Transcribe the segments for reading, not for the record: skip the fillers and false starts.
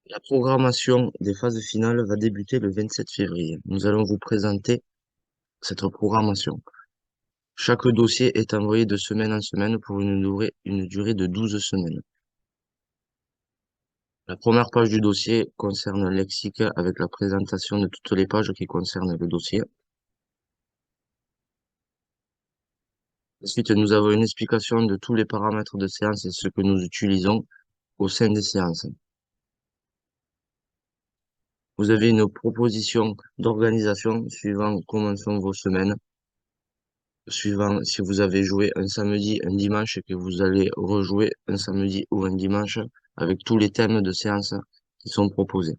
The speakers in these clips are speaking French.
La programmation des phases finales va débuter le 27 février. Nous allons vous présenter cette programmation. Chaque dossier est envoyé de semaine en semaine pour une durée de 12 semaines. La première page du dossier concerne le lexique avec la présentation de toutes les pages qui concernent le dossier. Ensuite, nous avons une explication de tous les paramètres de séance et ce que nous utilisons au sein des séances. Vous avez une proposition d'organisation suivant comment sont vos semaines, suivant si vous avez joué un samedi, un dimanche et que vous allez rejouer un samedi ou un dimanche avec tous les thèmes de séance qui sont proposés.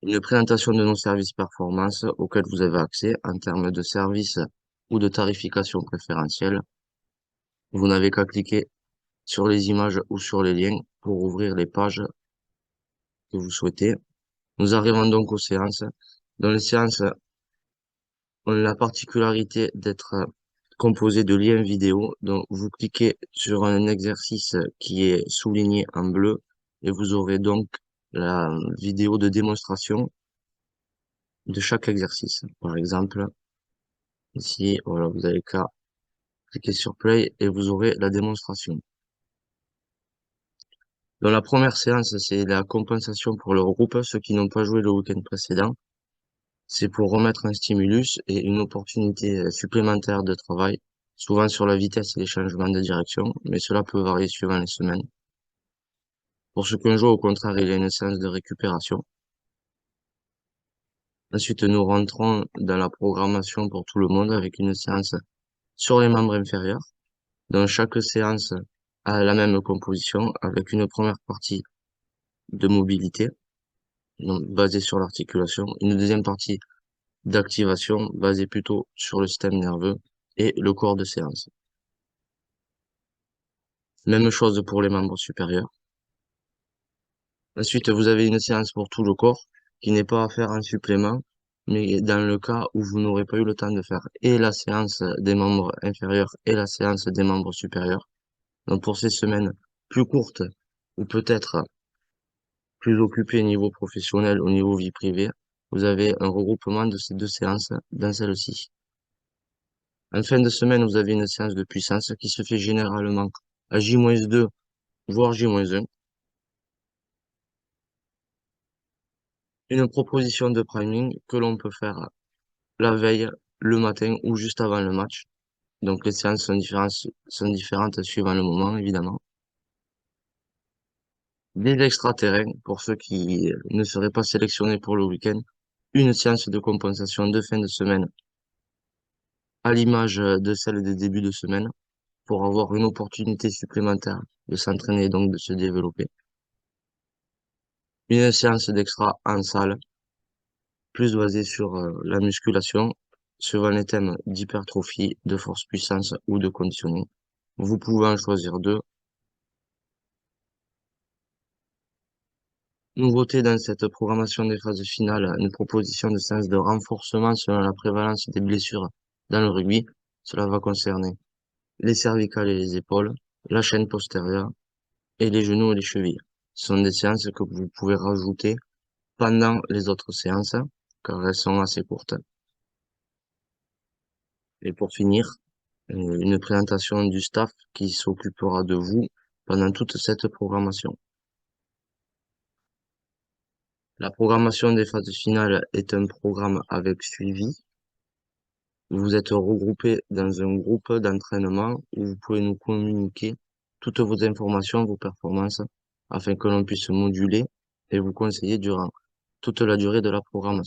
Une présentation de nos services performance auxquels vous avez accès en termes de services ou de tarification préférentielle. Vous n'avez qu'à cliquer sur les images ou sur les liens pour ouvrir les pages que vous souhaitez. Nous arrivons donc aux séances. Dans les séances, on a la particularité d'être composé de liens vidéo. Donc, vous cliquez sur un exercice qui est souligné en bleu et vous aurez donc la vidéo de démonstration de chaque exercice. Par exemple, ici, voilà, vous avez qu'à cliquer sur Play et vous aurez la démonstration. Dans la première séance, c'est la compensation pour le groupe, ceux qui n'ont pas joué le week-end précédent. C'est pour remettre un stimulus et une opportunité supplémentaire de travail, souvent sur la vitesse et les changements de direction, mais cela peut varier suivant les semaines. Pour ceux qui ont joué, au contraire, il y a une séance de récupération. Ensuite, nous rentrons dans la programmation pour tout le monde avec une séance sur les membres inférieurs. Dans chaque séance a la même composition avec une première partie de mobilité, donc basée sur l'articulation, une deuxième partie d'activation basée plutôt sur le système nerveux et le corps de séance. Même chose pour les membres supérieurs. Ensuite, vous avez une séance pour tout le corps qui n'est pas à faire en supplément, mais dans le cas où vous n'aurez pas eu le temps de faire et la séance des membres inférieurs et la séance des membres supérieurs. Donc pour ces semaines plus courtes ou peut-être plus occupées au niveau professionnel, au niveau vie privée, vous avez un regroupement de ces deux séances dans celle-ci. En fin de semaine, vous avez une séance de puissance qui se fait généralement à J-2, voire J-1. Une proposition de priming que l'on peut faire la veille, le matin ou juste avant le match. Donc les séances sont différentes suivant le moment, évidemment. Des extraterrains, pour ceux qui ne seraient pas sélectionnés pour le week-end. Une séance de compensation de fin de semaine, à l'image de celle des débuts de semaine, pour avoir une opportunité supplémentaire de s'entraîner et donc de se développer. Une séance d'extra en salle, plus basée sur la musculation, suivant les thèmes d'hypertrophie, de force-puissance ou de conditioning. Vous pouvez en choisir deux. Nouveauté dans cette programmation des phases finales, une proposition de séance de renforcement selon la prévalence des blessures dans le rugby. Cela va concerner les cervicales et les épaules, la chaîne postérieure et les genoux et les chevilles. Ce sont des séances que vous pouvez rajouter pendant les autres séances, car elles sont assez courtes. Et pour finir, une présentation du staff qui s'occupera de vous pendant toute cette programmation. La programmation des phases finales est un programme avec suivi. Vous êtes regroupés dans un groupe d'entraînement où vous pouvez nous communiquer toutes vos informations, vos performances, afin que l'on puisse moduler et vous conseiller durant toute la durée de la programmation.